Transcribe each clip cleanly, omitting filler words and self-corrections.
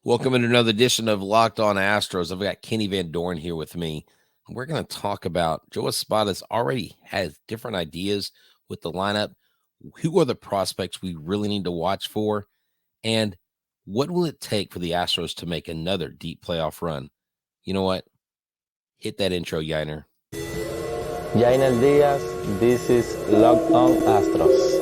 Welcome to another edition of Locked On Astros. I've got Kenny Van Doren here with me. We're going to talk about Joe Espada already has different ideas with the lineup. Who are the prospects we really need to watch for? And what will it take for the Astros to make another deep playoff run? You know what? Hit that intro, Yiner. Yainer Diaz, this is Locked On Astros.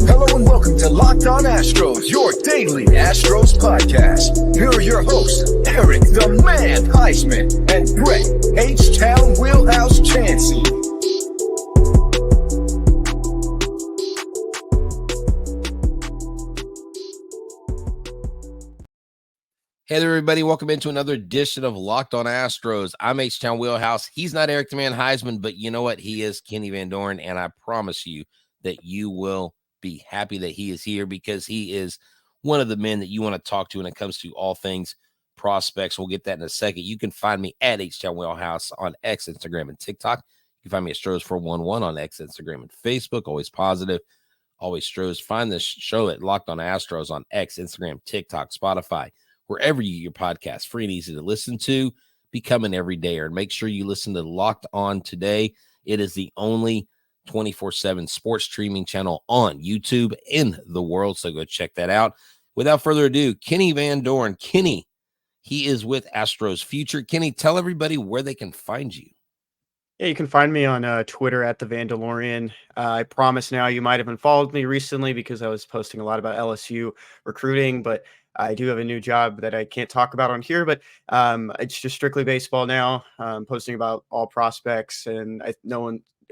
Hello and welcome to Locked On Astros, your daily Astros podcast. Here are your hosts, Eric the Man Heisman and Brett Htown Wheelhouse Chansey. Hey there, everybody. Welcome into another edition of Locked On Astros. I'm Htown Wheelhouse. He's not Eric the Man Heisman, but you know what? He is Kenny Van Doren, and I promise you that you will be happy that he is here because he is one of the men that you want to talk to when it comes to all things prospects. We'll get that in a second. You can find me at Htown Wheelhouse on X, Instagram, and TikTok. You can find me at Stros411 on X, Instagram, and Facebook. Always positive, always Stros. Find the show at Locked On Astros on X, Instagram, TikTok, Spotify, wherever you get your podcast, free and easy to listen to. Become an everydayer and make sure you listen to Locked On Today. It is the only 24/7 sports streaming channel on YouTube in the world, so go check that out. Without further ado, Kenny Van Doren. Kenny, he is with Astros Future. Kenny, tell everybody where they can find you. Yeah, you can find me on Twitter at the Vandalorian. I promise now you might have unfollowed me recently because I was posting a lot about LSU recruiting, but I do have a new job that I can't talk about on here, but it's just strictly baseball now. I'm posting about all prospects, and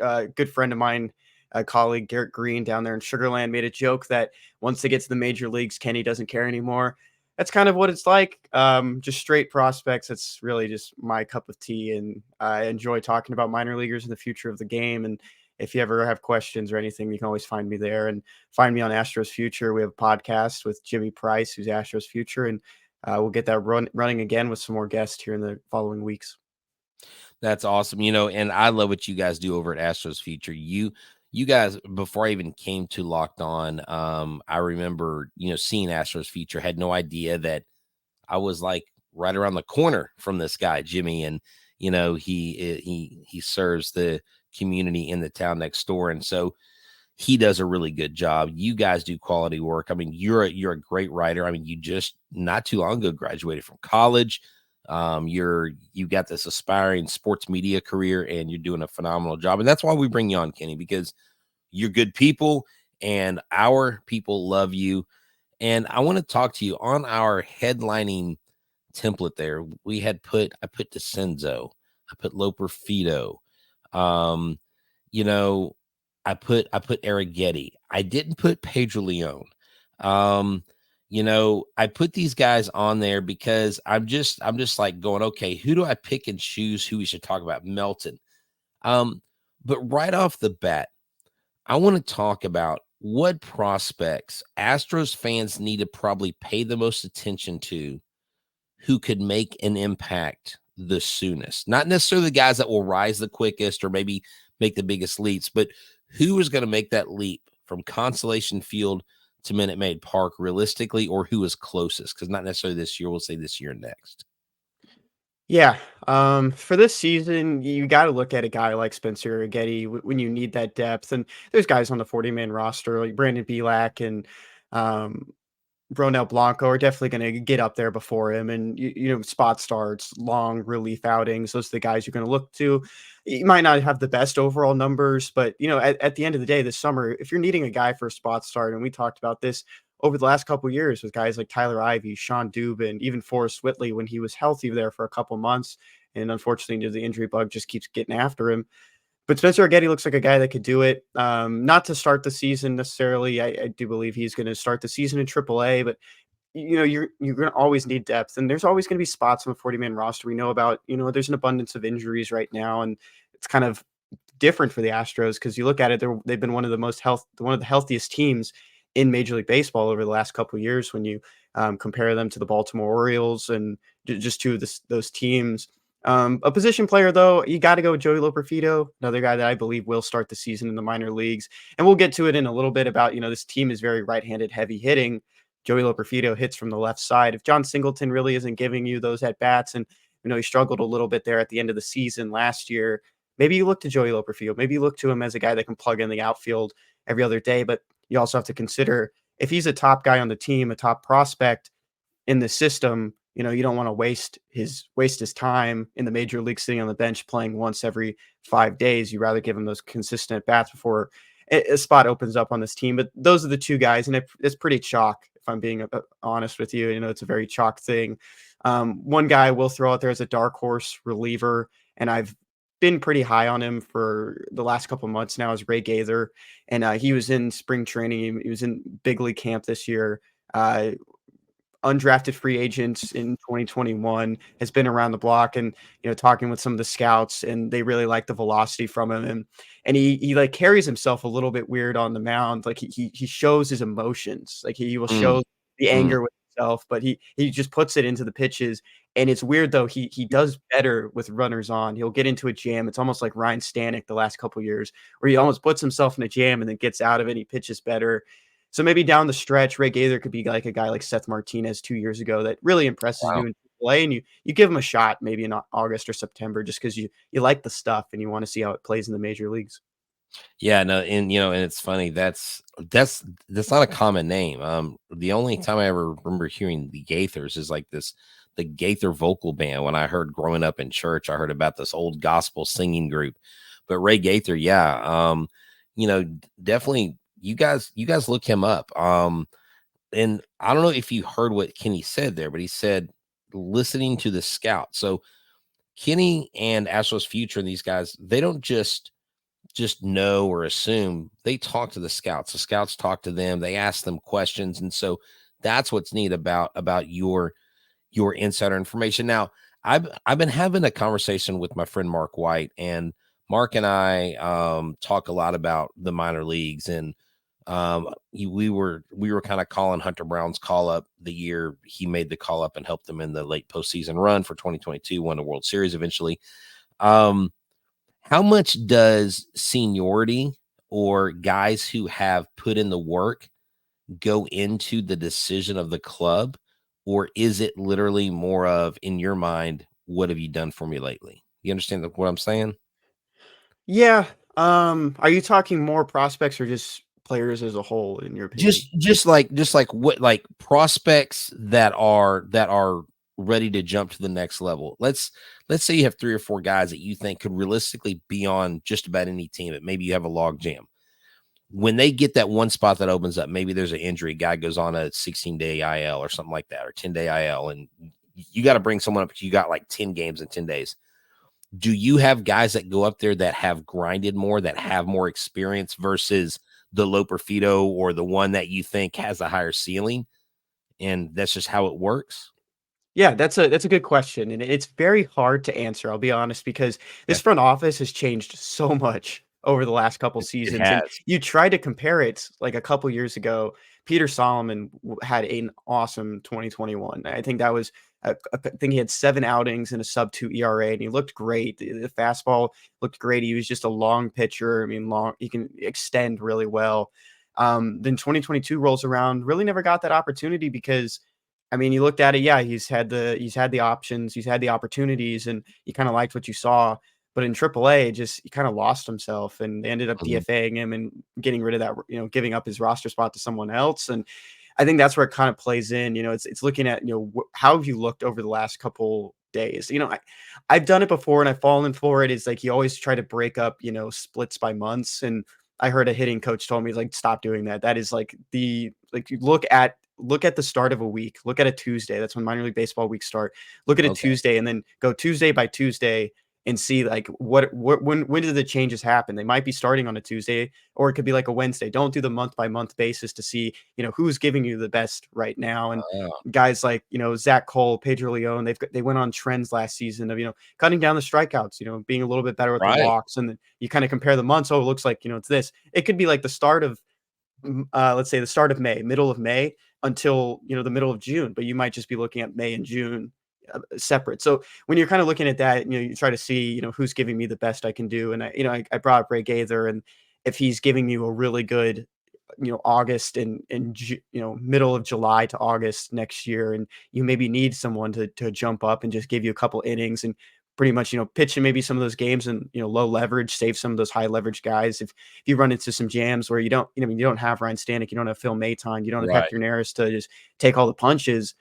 a good friend of mine, a colleague, Garrett Green down there in Sugarland, made a joke that once they get to the major leagues, Kenny doesn't care anymore. That's kind of what it's like. Just straight prospects. It's really just my cup of tea, and I enjoy talking about minor leaguers and the future of the game. And if you ever have questions or anything, you can always find me there and find me on Astros Future. We have a podcast with Jimmy Price, who's Astros Future, and we'll get that running again with some more guests here in the following weeks. That's awesome. And I love what you guys do over at Astros Future. You guys, before I even came to Locked On, I remember, seeing Astros Future, had no idea that I was like right around the corner from this guy, Jimmy. And, he serves the community in the town next door. And so he does a really good job. You guys do quality work. I mean, you're a great writer. I mean, you just not too long ago graduated from college. You got this aspiring sports media career, and you're doing a phenomenal job. And that's why we bring you on, Kenny, because you're good people and our people love you. And I want to talk to you on our headlining template there. I put DeCenzo, I put Loper Fido. I put Arrighetti. I didn't put Pedro Leon. I put these guys on there because I'm just like going, okay, who do I pick and choose who we should talk about? Melton. But right off the bat, I want to talk about what prospects Astros fans need to probably pay the most attention to, who could make an impact the soonest. Not necessarily the guys that will rise the quickest or maybe make the biggest leaps, but who is going to make that leap from Constellation Field to Minute Maid Park realistically, or who is closest? Because not necessarily this year, we'll say this year next. Yeah. For this season, you got to look at a guy like Spencer Arrighetti when you need that depth. And there's guys on the 40-man roster like Brandon Belak and Bronell Blanco are definitely going to get up there before him. And, spot starts, long relief outings. Those are the guys you're going to look to. You might not have the best overall numbers, but, at the end of the day, this summer, if you're needing a guy for a spot start, and we talked about this over the last couple of years with guys like Tyler Ivey, Sean Dubin, even Forrest Whitley when he was healthy there for a couple months. And unfortunately, the injury bug just keeps getting after him. But Spencer Arrighetti looks like a guy that could do it. Not to start the season necessarily. I do believe he's going to start the season in AAA, but you're going to always need depth, and there's always going to be spots on the 40-man roster. We know about, there's an abundance of injuries right now, and it's kind of different for the Astros because you look at it, they've been one of the healthiest teams in Major League Baseball over the last couple of years when you compare them to the Baltimore Orioles and just those teams. A position player, though, you got to go with Joey Loperfido, another guy that I believe will start the season in the minor leagues. And we'll get to it in a little bit about, this team is very right-handed heavy hitting. Joey Loperfido hits from the left side. If John Singleton really isn't giving you those at bats, and he struggled a little bit there at the end of the season last year, maybe you look to Joey Loperfido. Maybe you look to him as a guy that can plug in the outfield every other day. But you also have to consider if he's a top guy on the team, a top prospect in the system, you don't want to waste his time in the major league sitting on the bench playing once every 5 days. You rather give him those consistent bats before a spot opens up on this team. But those are the two guys, and it's pretty chalk. If I'm being honest with you, it's a very chalk thing. One guy I will throw out there as a dark horse reliever, and I've been pretty high on him for the last couple of months now, is Ray Gaither. And he was in spring training. He was in big league camp this year. Undrafted free agents in 2021, has been around the block and, talking with some of the scouts, and they really like the velocity from him. And he like carries himself a little bit weird on the mound. Like he shows his emotions. Like he will Mm, show the mm. anger with himself, but he just puts it into the pitches. And it's weird though. He does better with runners on. He'll get into a jam. It's almost like Ryan Stanek the last couple of years, where he almost puts himself in a jam and then gets out of it. And he pitches better. So maybe down the stretch, Ray Gaither could be like a guy like Seth Martinez 2 years ago that really impresses Wow. you in play, and you give him a shot maybe in August or September just because you like the stuff and you want to see how it plays in the major leagues. Yeah, no, and it's funny. That's not a common name. The only time I ever remember hearing the Gaithers is like the Gaither vocal band. When I heard growing up in church, I heard about this old gospel singing group. But Ray Gaither, yeah, definitely. You guys look him up. And I don't know if you heard what Kenny said there, but he said listening to the scout. So Kenny and Astros Future and these guys, they don't just know or assume. They talk to the scouts. The scouts talk to them. They ask them questions, and so that's what's neat about your insider information. Now, I've been having a conversation with my friend Mark White, and Mark and I talk a lot about the minor leagues, and we were kind of calling Hunter Brown's call up the year he made the call up and helped them in the late postseason run for 2022, won the World Series eventually. How much does seniority or guys who have put in the work go into the decision of the club? Or is it literally more of, in your mind, what have you done for me lately? You understand what I'm saying? Yeah. Are you talking more prospects or just players as a whole, in your opinion? Just like what, like prospects that are ready to jump to the next level. Let's say you have 3 or 4 guys that you think could realistically be on just about any team, but maybe you have a log jam. When they get that one spot that opens up, maybe there's an injury, guy goes on a 16-day IL or something like that, or 10-day IL, and you got to bring someone up because you got like 10 games in 10 days. Do you have guys that go up there that have grinded more, that have more experience versus the Loperfido or the one that you think has a higher ceiling? And that's just how it works. Yeah, that's a good question, and it's very hard to answer, I'll be honest, because Yeah, this front office has changed so much over the last couple it seasons, and has. you try to compare it, like a couple years ago, Peter Solomon had an awesome 2021. I think that was I think he had 7 outings and a sub-2 ERA, and he looked great. The fastball looked great. He was just a long pitcher. I mean, long, he can extend really well. Then 2022 rolls around, really never got that opportunity because I mean, you looked at it, yeah, he's had the options, he's had the opportunities, and you kinda liked what you saw, but in AAA, just he kinda lost himself, and they ended up Mhm. DFAing him and getting rid of that, giving up his roster spot to someone else, and I think that's where it kind of plays in. It's looking at, how have you looked over the last couple days? I've done it before and I've fallen for it. It's like you always try to break up, splits by months. And I heard a hitting coach told me like stop doing that. That is like you look at the start of a week. Look at a Tuesday. That's when minor league baseball weeks start. Look at a Okay. Tuesday and then go Tuesday by Tuesday and see like when did the changes happen. They might be starting on a Tuesday or it could be like a Wednesday. Don't do the month by month basis to see, who's giving you the best right now. And Oh, guys like, Zach Cole, Pedro Leon, they went on trends last season of, cutting down the strikeouts, being a little bit better with the right. walks. And then you kind of compare the months. Oh, it looks like, it's this. It could be like the start of let's say the start of May, middle of May until, the middle of June, but you might just be looking at May and June separate. So when you're kind of looking at that, you try to see, who's giving me the best I can do. And I brought up Ray Gaither, and if he's giving you a really good, August and middle of July to August next year, and you maybe need someone to jump up and just give you a couple innings and pretty much, pitch in maybe some of those games and, low leverage, save some of those high leverage guys. If you run into some jams where you don't have Ryan Stanek, you don't have Phil Maton, you don't have Right. Hector Neris to just take all the punches,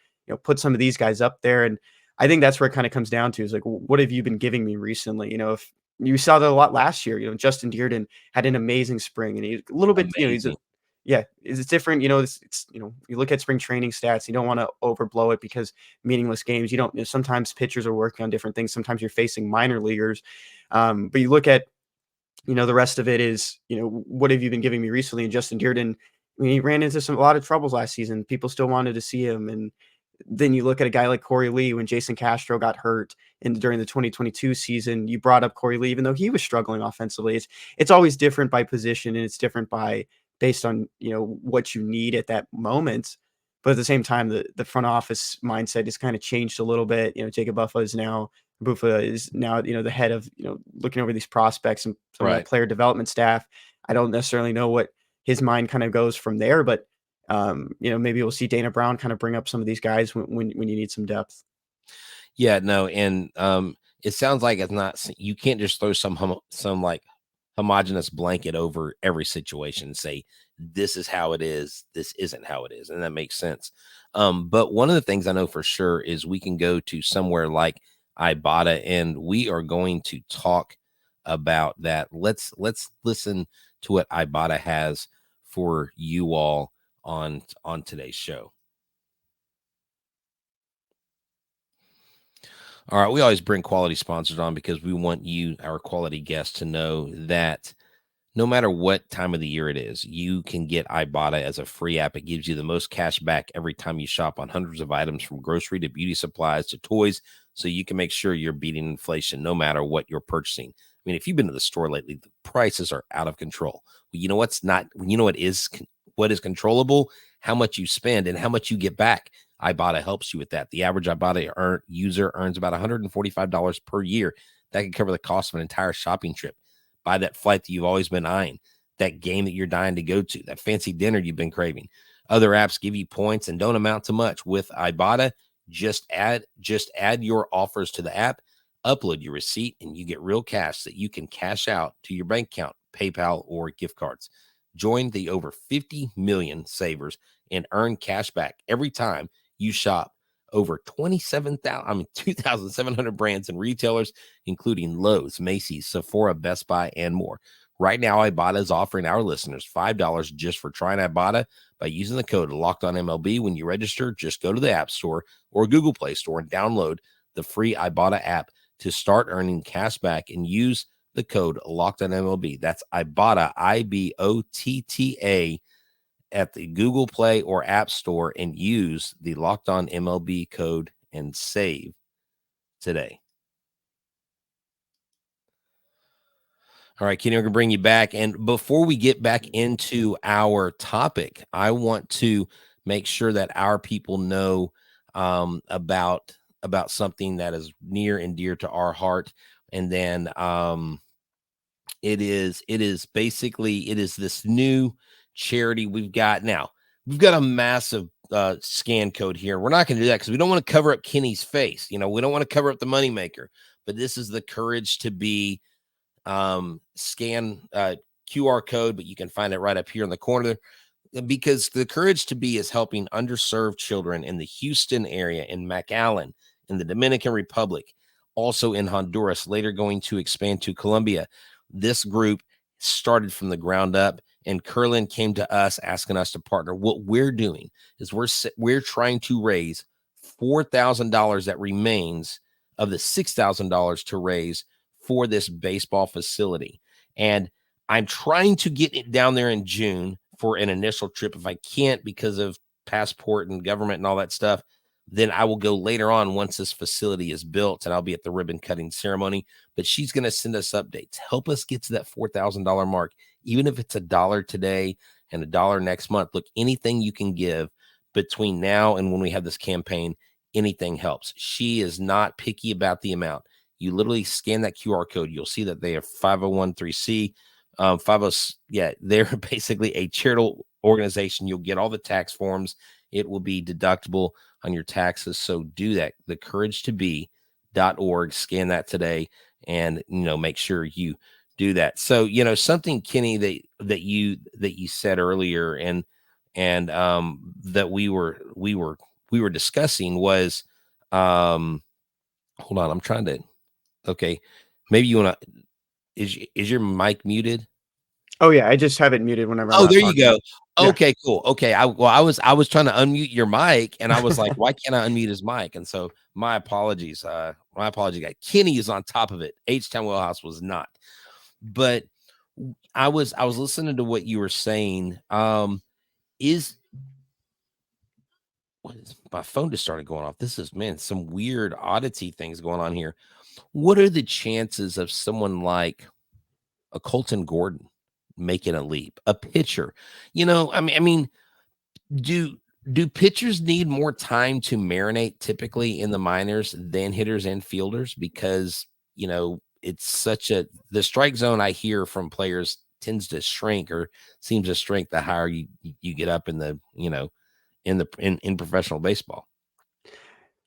put some of these guys up there. And I think that's where it kind of comes down to is like, what have you been giving me recently? If you saw that a lot last year, Justin Dearden had an amazing spring, and he's a little bit, he's Amazing. yeah, it's different. It's you look at spring training stats, you don't want to overblow it because meaningless games. You don't, sometimes pitchers are working on different things. Sometimes you're facing minor leaguers. But you look at, the rest of it is, what have you been giving me recently? And Justin Dearden, he ran into a lot of troubles last season. People still wanted to see him. And then you look at a guy like Corey Lee when Jason Castro got hurt during the 2022 season. You brought up Corey Lee, even though he was struggling offensively. It's always different by position, and it's different based on what you need at that moment. But at the same time, the front office mindset has kind of changed a little bit. Jacob Buffa is now the head of looking over these prospects and some of Right. that player development staff. I don't necessarily know what his mind kind of goes from there, but maybe we'll see Dana Brown kind of bring up some of these guys when you need some depth. Yeah, no, and it sounds like it's not. You can't just throw some like homogenous blanket over every situation and say this is how it is. This isn't how it is, and that makes sense. But one of the things I know for sure is we can go to somewhere like Ibata, and we are going to talk about that. Let's listen to what Ibata has for you all on today's show. All right, we always bring quality sponsors on because we want you, our quality guests, to know that no matter what time of the year it is, you can get Ibata as a free app. It gives you the most cash back every time you shop on hundreds of items from grocery to beauty supplies to toys, so you can make sure you're beating inflation no matter what you're purchasing. I mean, if you've been to the store lately, the prices are out of control. Well, you know what's not, what is controllable? How much you spend and how much you get back. Ibata helps you with that. The average Ibata user earns about $145 per year. That can cover the cost of an entire shopping trip. Buy that flight that you've always been eyeing, that game that you're dying to go to, that fancy dinner you've been craving. Other apps give you points and don't amount to much. With Ibata, just add your offers to the app, upload your receipt, and you get real cash that you can cash out to your bank account, PayPal, or gift cards. Join the over 50 million savers and earn cash back every time you shop over 2,700 brands and retailers, including Lowe's, Macy's, Sephora, Best Buy, and more. Right now, Ibata is offering our listeners $5 just for trying Ibata by using the code LOCKEDONMLB when you register. Just go to the App Store or Google Play Store and download the free Ibata app to start earning cash back and use the code LOCKEDONMLB. That's Ibata, IBOTTA, at the Google Play or App Store and use the Locked On MLB code and save today. All right, Kenny, we're going to bring you back. And before we get back into our topic, I want to make sure that our people know about something that is near and dear to our heart. And then it is this new charity we've got now. We've got a massive scan code here. We're not going to do that because we don't want to cover up Kenny's face. We don't want to cover up the moneymaker, but this is the Courage to Be scan QR code, but you can find it right up here in the corner, because the Courage to Be is helping underserved children in the Houston area, in McAllen, in the Dominican Republic, also in Honduras, later going to expand to Colombia. This group started from the ground up, and Curlin came to us asking us to partner. What we're doing is we're trying to raise $4,000 that remains of the $6,000 to raise for this baseball facility. And I'm trying to get it down there in June for an initial trip. If I can't because of passport and government and all that stuff, then I will go later on once this facility is built, and I'll be at the ribbon cutting ceremony. But she's going to send us updates. Help us get to that $4,000 mark, even if it's $1 today and $1 next month. Look, anything you can give between now and when we have this campaign anything helps. She is not picky about the amount. You literally scan that QR code. You'll see that they have 501(c). 50, yeah, they're basically a charitable organization. You'll get all the tax forms. It will be deductible on your taxes. So do that. thecouragetobe.org. Scan that today, and make sure you do that. So something, Kenny, that you said earlier, and that we were discussing was, hold on, I'm trying to, okay, maybe you want to, is your mic muted? Oh yeah, I just have it muted whenever I'm Oh, not there you talking. go. Yeah. Okay, cool. Okay, I was trying to unmute your mic, and I was like, why can't I unmute his mic? And so my apologies. My apology, guy. Kenny is on top of it. Htown Wheelhouse was not. But I was listening to what you were saying. My phone just started going off. This is, man, some weird oddity things going on here. What are the chances of someone like a Colton Gordon making a leap, a pitcher? I mean, do pitchers need more time to marinate typically in the minors than hitters and fielders? Because it's such the strike zone, I hear from players, tends to shrink, or seems to shrink the higher you get up in the in professional baseball.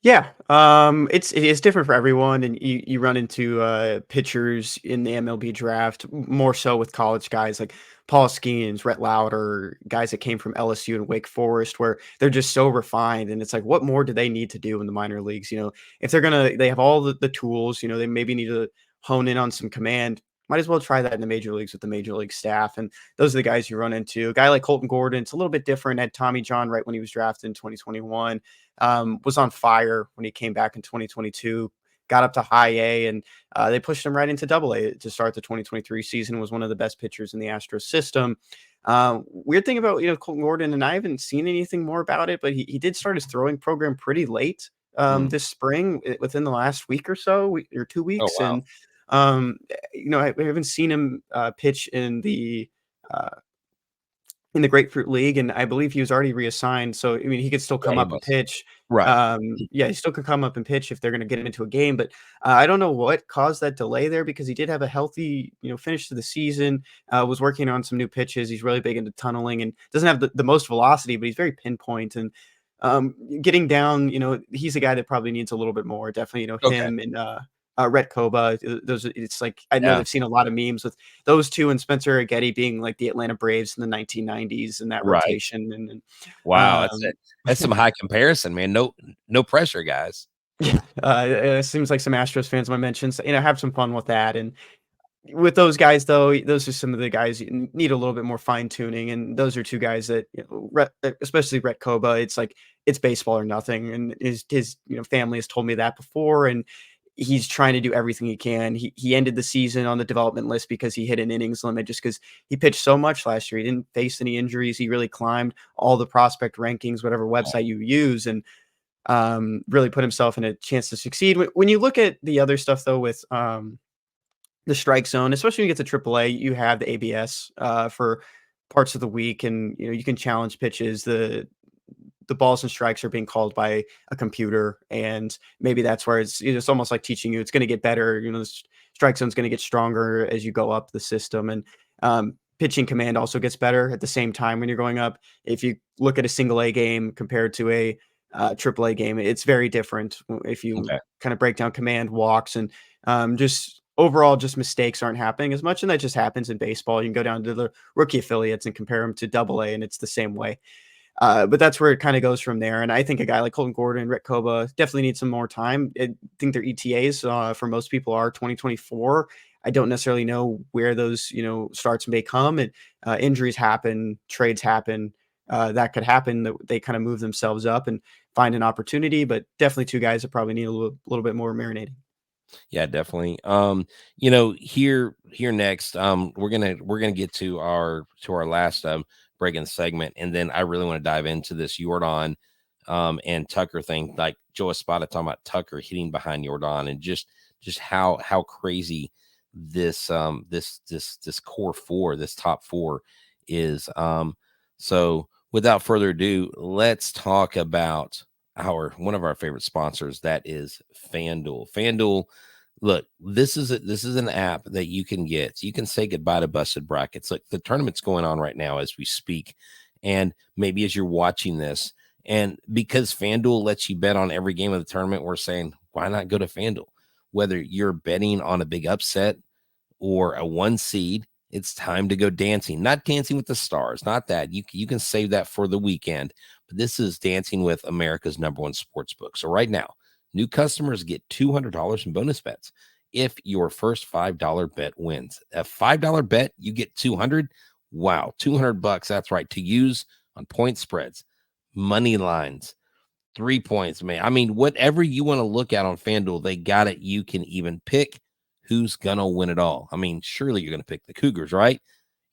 Yeah, it is different for everyone, and you run into pitchers in the MLB draft more so with college guys like Paul Skeens, Rhett Lauder, guys that came from LSU and Wake Forest, where they're just so refined, and it's like, what more do they need to do in the minor leagues? If they have all the tools, they maybe need to hone in on some command. Might as well try that in the major leagues with the major league staff, and those are the guys you run into. A guy like Colton Gordon, it's a little bit different. Had Tommy John right when he was drafted in 2021. Was on fire when he came back in 2022, got up to high A, and they pushed him right into double A to start the 2023 season. Was one of the best pitchers in the Astros system. Weird thing about, Colton Gordon, and I haven't seen anything more about it, but he did start his throwing program pretty late this spring, within the last week or so, or 2 Oh, weeks. wow. And, I haven't seen him pitch uh, in the Grapefruit League, and I believe he was already reassigned. So, I mean, he could still Yeah, come he up and was. pitch. Right. Yeah, he still could come up and pitch if they're going to get him into a game. But I don't know what caused that delay there, because he did have a healthy, finish to the season. Was working on some new pitches. He's really big into tunneling and doesn't have the most velocity, but he's very pinpoint. And getting down, he's a guy that probably needs a little bit more. Definitely, Okay. him and Rhett Koba. It's like, I know Yeah. they've seen a lot of memes with those two and Spencer Getty being like the Atlanta Braves in the 1990s in that Right. rotation. And Wow. That's um, it. That's some high comparison, man. No pressure, guys. yeah, it seems like some Astros fans might mention, so, have some fun with that. And with those guys, though, those are some of the guys you need a little bit more fine tuning. And those are two guys that, especially Rhett Koba, it's like it's baseball or nothing. And his family has told me that before. And he's trying to do everything he can. He ended the season on the development list because he hit an innings limit, just because he pitched so much last year. He didn't face any injuries. He really climbed all the prospect rankings, whatever website you use, and really put himself in a chance to succeed. When you look at the other stuff, though, with the strike zone, especially when you get to AAA, you have the ABS for parts of the week, and you can challenge pitches. The balls and strikes are being called by a computer, and maybe that's where it's almost like teaching you it's going to get better. The strike zone is going to get stronger as you go up the system, and pitching command also gets better at the same time when you're going up. If you look at a single A game compared to a AAA game, it's very different. If you Okay. kind of break down command, walks, and just overall, just mistakes aren't happening as much, and that just happens in baseball. You can go down to the rookie affiliates and compare them to Double A, and it's the same way. But that's where it kind of goes from there. And I think a guy like Colton Gordon, Rick Koba definitely needs some more time. I think their ETAs for most people are 2024. I don't necessarily know where those, starts may come, and injuries happen, trades happen. That could happen, that they kind of move themselves up and find an opportunity, but definitely two guys that probably need a little bit more marinating. Yeah, definitely. Here next, we're gonna get to our last break-in segment, and then I really want to dive into this Jordan and Tucker thing, like Joe Espada talking about Tucker hitting behind Jordan, and just how crazy this this core four, this top four is. So without further ado, let's talk about one of our favorite sponsors, that is FanDuel. FanDuel, look, this is an app that you can get. You can say goodbye to busted brackets. Look, the tournament's going on right now as we speak, and maybe as you're watching this, and because FanDuel lets you bet on every game of the tournament, we're saying, why not go to FanDuel? Whether you're betting on a big upset or a one seed, it's time to go dancing. Not Dancing with the Stars, not that. You can save that for the weekend, but this is Dancing with America's #1 sports book. So right now, new customers get $200 in bonus bets if your first $5 bet wins. A $5 bet, you get 200. Wow, $200. That's right, to use on point spreads, money lines, 3 points, man. I mean, whatever you want to look at on FanDuel, they got it. You can even pick who's going to win it all. I mean, surely you're going to pick the Cougars, right?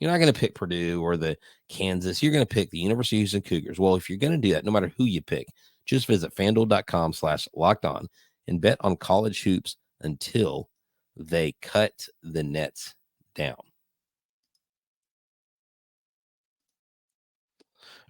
You're not going to pick Purdue or the Kansas. You're going to pick the University of Houston Cougars. Well, if you're going to do that, no matter who you pick, just visit FanDuel.com/lockedon and bet on college hoops until they cut the nets down.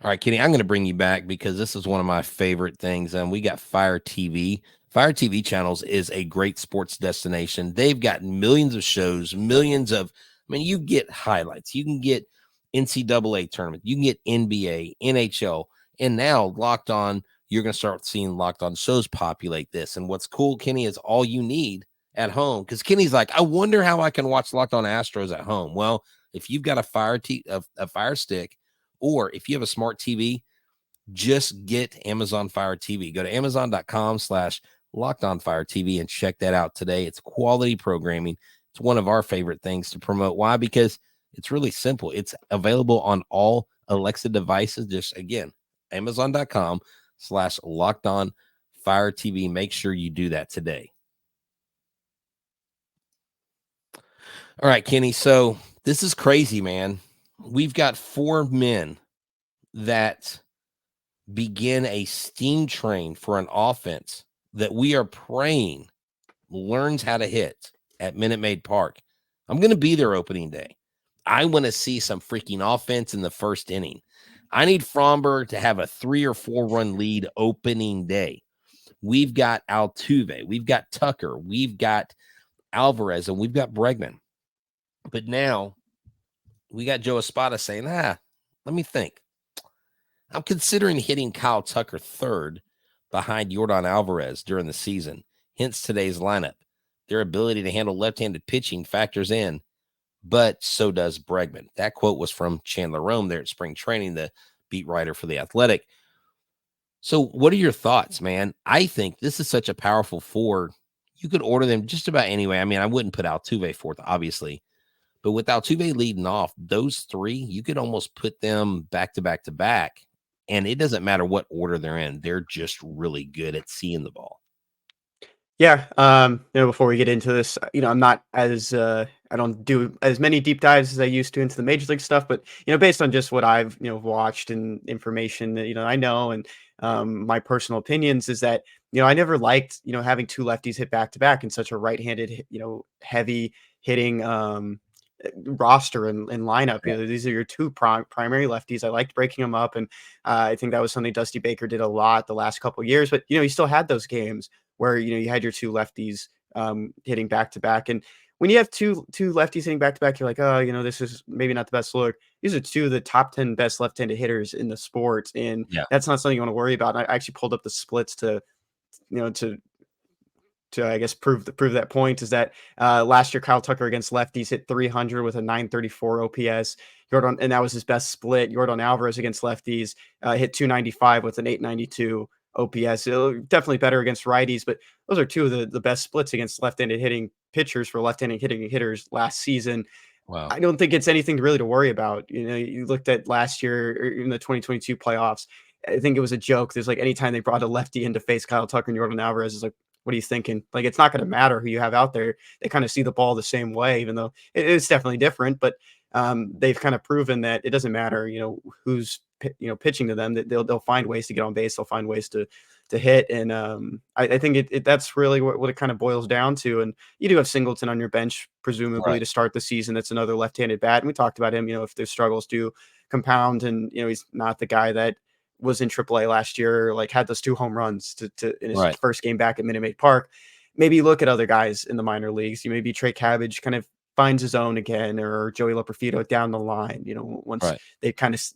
All right, Kenny, I'm going to bring you back because this is one of my favorite things. And we got Fire TV. Fire TV channels is a great sports destination. They've got millions of shows, you get highlights. You can get NCAA tournament. You can get NBA, NHL. And now Locked On, you're going to start seeing Locked On shows populate this. And what's cool, Kenny, is all you need at home. Because Kenny's like, I wonder how I can watch Locked On Astros at home. Well, if you've got a Fire Stick, or if you have a smart TV, just get Amazon Fire TV. Go to Amazon.com/LockedOnFireTV and check that out today. It's quality programming. It's one of our favorite things to promote. Why? Because it's really simple. It's available on all Alexa devices. Just again, Amazon.com/LockedOnFireTV. Make sure you do that today. All right, Kenny. So this is crazy, man. We've got 4 men that begin a steam train for an offense that we are praying learns how to hit at Minute Maid Park. I'm going to be there opening day. I want to see some freaking offense in the first inning. I need Fromberg to have a 3 or 4 run lead opening day. We've got Altuve, we've got Tucker, we've got Alvarez, and we've got Bregman. But now we got Joe Espada saying, let me think. I'm considering hitting Kyle Tucker third behind Yordan Alvarez during the season. Hence today's lineup. Their ability to handle left-handed pitching factors in, but so does Bregman. That quote was from Chandler Rome there at spring training, the beat writer for The Athletic. So what are your thoughts, man? I think this is such a powerful 4. You could order them just about anyway. I mean, I wouldn't put Altuve fourth, obviously. But with Altuve leading off, those 3, you could almost put them back to back to back. And it doesn't matter what order they're in. They're just really good at seeing the ball. Yeah. Before we get into this, I'm not as I don't do as many deep dives as I used to into the major league stuff, but based on just what I've watched and information that I know, and my personal opinions is that I never liked having 2 lefties hit back to back in such a right-handed heavy hitting roster and lineup. These are your 2 primary lefties. I liked breaking them up, and I think that was something Dusty Baker did a lot the last couple of years. But you still had those games where you had your 2 lefties hitting back to back, and when you have two lefties hitting back to back, you're like, oh, this is maybe not the best look. These are 2 of the top 10 best left-handed hitters in the sport, and that's not something you want to worry about. And I actually pulled up the splits to I guess prove that point, is that last year Kyle Tucker against lefties hit 300 with a 934 OPS. And that was his best split. Yordan Alvarez against lefties hit 295 with an 892 OPS. Definitely better against righties, but those are 2 of the best splits against left-handed hitting pitchers for left-handed hitting hitters last season. Wow. I don't think it's anything really to worry about. You looked at last year in the 2022 playoffs. I think it was a joke. There's like anytime they brought a lefty in to face Kyle Tucker and Yordan Alvarez, is like, what are you thinking? Like, it's not going to matter who you have out there. They kind of see the ball the same way, even though it's definitely different. But they've kind of proven that it doesn't matter, who's pitching to them. That they'll find ways to get on base. They'll find ways to hit. And I think that's really what it kind of boils down to. And you do have Singleton on your bench, presumably to start the season. That's another left-handed bat. And we talked about him. If their struggles do compound, and he's not the guy that was in AAA last year, like had those 2 home runs in his Right. first game back at Minute Maid Park. Maybe look at other guys in the minor leagues. You maybe Trey Cabbage kind of finds his own again, or Joey Loperfido down the line, once Right.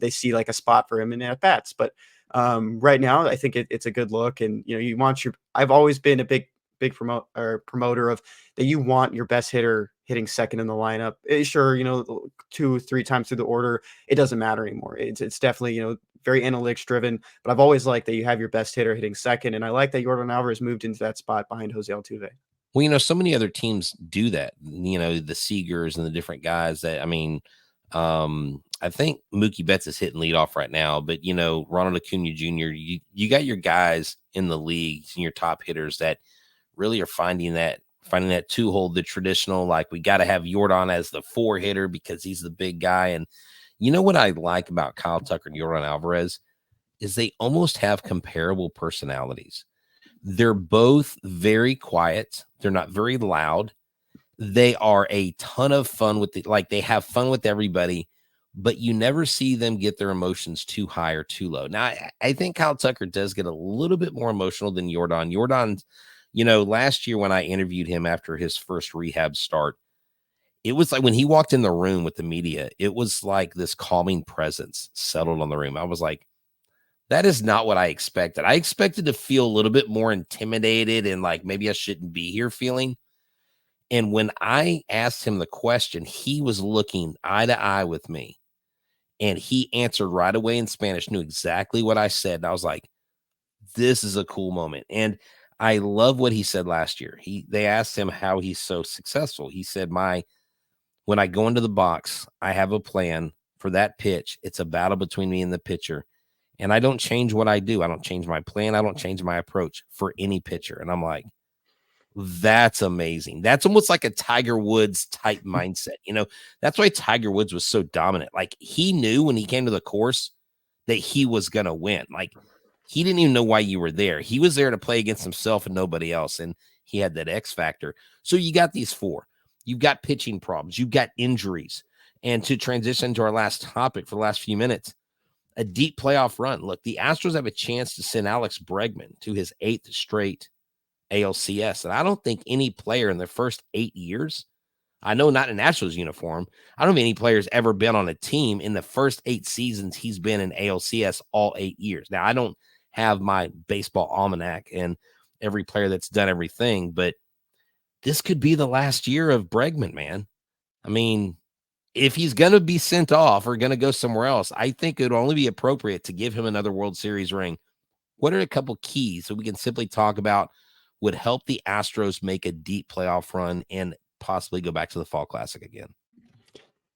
they see like a spot for him in at bats. But right now, I think it's a good look. And, I've always been a big promoter of that. You want your best hitter hitting second in the lineup. Sure, 2-3 times through the order, it doesn't matter anymore. It's definitely, very analytics driven, but I've always liked that you have your best hitter hitting second. And I like that Jordan Alvarez moved into that spot behind Jose Altuve. Well, so many other teams do that, the Seagers and the different guys that, I think Mookie Betts is hitting leadoff right now, but, Ronald Acuna Jr., you got your guys in the league and your top hitters that really are finding that 2-hole, the traditional, like we got to have Jordan as the 4 hitter because he's the big guy. And what I like about Kyle Tucker and Jordan Alvarez is they almost have comparable personalities. They're both very quiet. They're not very loud. They are a ton of fun they have fun with everybody, but you never see them get their emotions too high or too low. Now, I think Kyle Tucker does get a little bit more emotional than Jordan. Jordan, last year when I interviewed him after his first rehab start, it was like when he walked in the room with the media, it was like this calming presence settled on the room. I was like, that is not what I expected. I expected to feel a little bit more intimidated and like maybe I shouldn't be here feeling. And when I asked him the question, he was looking eye to eye with me and he answered right away in Spanish, knew exactly what I said. And I was like, this is a cool moment. And I love what he said last year. They asked him how he's so successful. He said, when I go into the box, I have a plan for that pitch. It's a battle between me and the pitcher. And I don't change what I do. I don't change my plan. I don't change my approach for any pitcher. And I'm like, that's amazing. That's almost like a Tiger Woods type mindset. That's why Tiger Woods was so dominant. Like he knew when he came to the course that he was going to win. Like he didn't even know why you were there. He was there to play against himself and nobody else. And he had that X factor. So you got these 4. You've got pitching problems. You've got injuries. And to transition to our last topic for the last few minutes, a deep playoff run. Look, the Astros have a chance to send Alex Bregman to his 8th straight ALCS. And I don't think any player in their first 8 years, I know not in Astros uniform, I don't think any player's ever been on a team in the first 8 seasons he's been in ALCS all 8 years. Now, I don't have my baseball almanac and every player that's done everything, but this could be the last year of Bregman, man. I mean, if he's going to be sent off or going to go somewhere else, I think it would only be appropriate to give him another World Series ring. What are a couple keys so we can simply talk about would help the Astros make a deep playoff run and possibly go back to the Fall Classic again?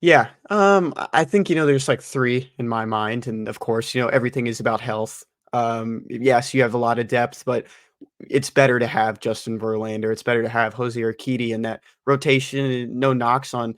Yeah. I think, there's like 3 in my mind. And of course, everything is about health. Yes, you have a lot of depth, but it's better to have Justin Verlander. It's better to have Jose Urquidy in that rotation. No knocks on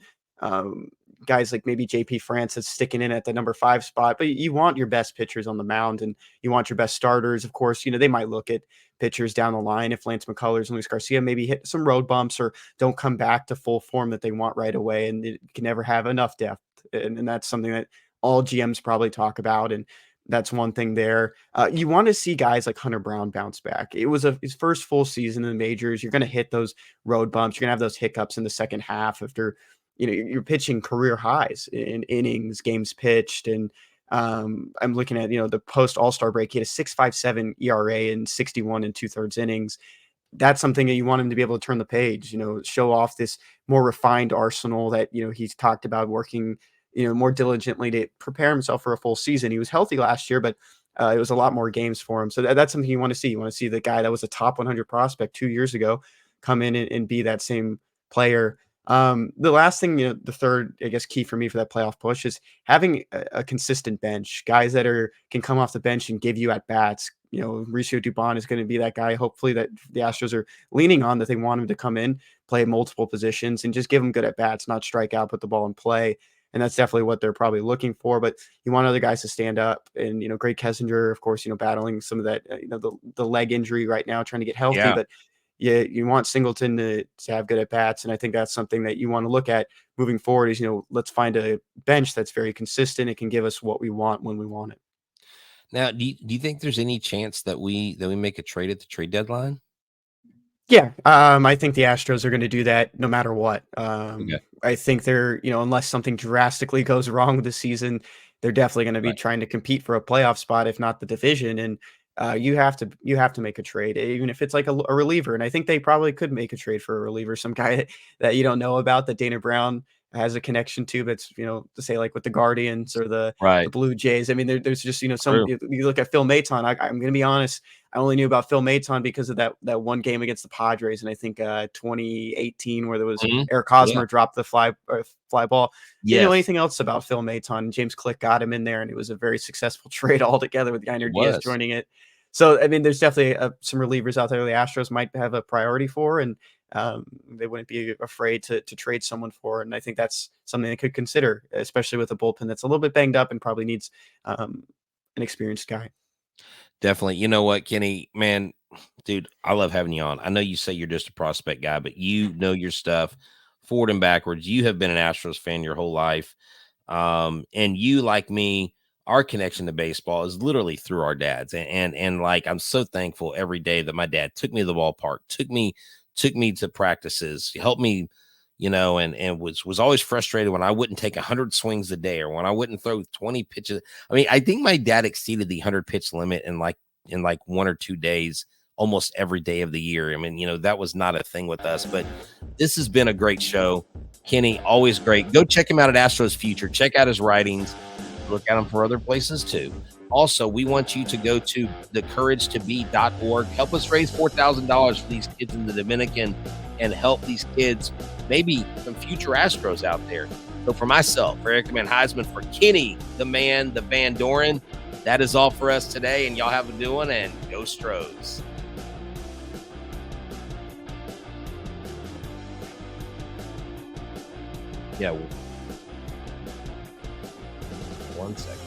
guys like maybe JP France that's sticking in at the number 5 spot, but you want your best pitchers on the mound and you want your best starters. Of course, they might look at pitchers down the line. If Lance McCullers and Luis Garcia maybe hit some road bumps or don't come back to full form that they want right away, and it can never have enough depth. And that's something that all GMs probably talk about. And that's one thing there. You want to see guys like Hunter Brown bounce back. It was his first full season in the majors. You're going to hit those road bumps. You're going to have those hiccups in the second half after you're pitching career highs in innings, games pitched. And I'm looking at, the post All-Star break. He had a 6.57 ERA in 61 2/3 innings. That's something that you want him to be able to turn the page, show off this more refined arsenal that, he's talked about working, more diligently to prepare himself for a full season. He was healthy last year, but it was a lot more games for him. So that's something you want to see. You want to see the guy that was a top 100 prospect 2 years ago come in and be that same player. The last thing, the third, I guess, key for me for that playoff push is having a consistent bench, guys that can come off the bench and give you at bats. Mauricio Dubon is going to be that guy, hopefully, that the Astros are leaning on, that they want him to come in, play multiple positions and just give him good at bats, not strike out, put the ball in play. And that's definitely what they're probably looking for. But you want other guys to stand up, and, Greg Kessinger, of course, battling some of that, the leg injury right now, trying to get healthy. Yeah. But yeah, you want Singleton to have good at bats. And I think that's something that you want to look at moving forward is, let's find a bench that's very consistent. It can give us what we want when we want it. Now, do you think there's any chance that we make a trade at the trade deadline? Yeah, I think the Astros are going to do that no matter what. Okay. I think they're, unless something drastically goes wrong with the season, they're definitely going to be Right. trying to compete for a playoff spot, if not the division. And you have to make a trade, even if it's like a reliever. And I think they probably could make a trade for a reliever, some guy that you don't know about that Dana Brown has a connection to. That's to say like with the Guardians or the Right. Blue Jays. I mean, there's just some. True. You look at Phil Maton. I'm going to be honest. I only knew about Phil Maton because of that one game against the Padres, and I think 2018 where there was Mhm. Eric Yeah. Hosmer dropped the fly ball. Didn't know Yes, anything else about Phil Maton. James Click got him in there, and it was a very successful trade altogether with it Yainer Diaz was. joining it. So I mean, there's definitely some relievers out there the Astros might have a priority for, and they wouldn't be afraid to trade someone for. And I think that's something they could consider, especially with a bullpen that's a little bit banged up and probably needs an experienced guy. Definitely. You know what, Kenny, man, dude, I love having you on. I know you say you're just a prospect guy, but you know your stuff forward and backwards. You have been an Astros fan your whole life. And you, like me, our connection to baseball is literally through our dads. And like, I'm so thankful every day that my dad took me to the ballpark, took me to practices, helped me, and was always frustrated when I wouldn't take 100 swings a day or when I wouldn't throw 20 pitches. I mean, I think my dad exceeded the 100 pitch limit in like 1 or 2 days almost every day of the year. I mean, that was not a thing with us, but this has been a great show. Kenny, always great. Go check him out at Astros Future. Check out his writings. Look at him for other places too. Also, we want you to go to thecouragetobe.org. Help us raise $4,000 for these kids in the Dominican and help these kids, maybe some future Astros out there. So for myself, for Eric the Man Heisman, for Kenny, the man, the Van Doren, that is all for us today. And y'all have a good one, and go Stros. Yeah. 1 second.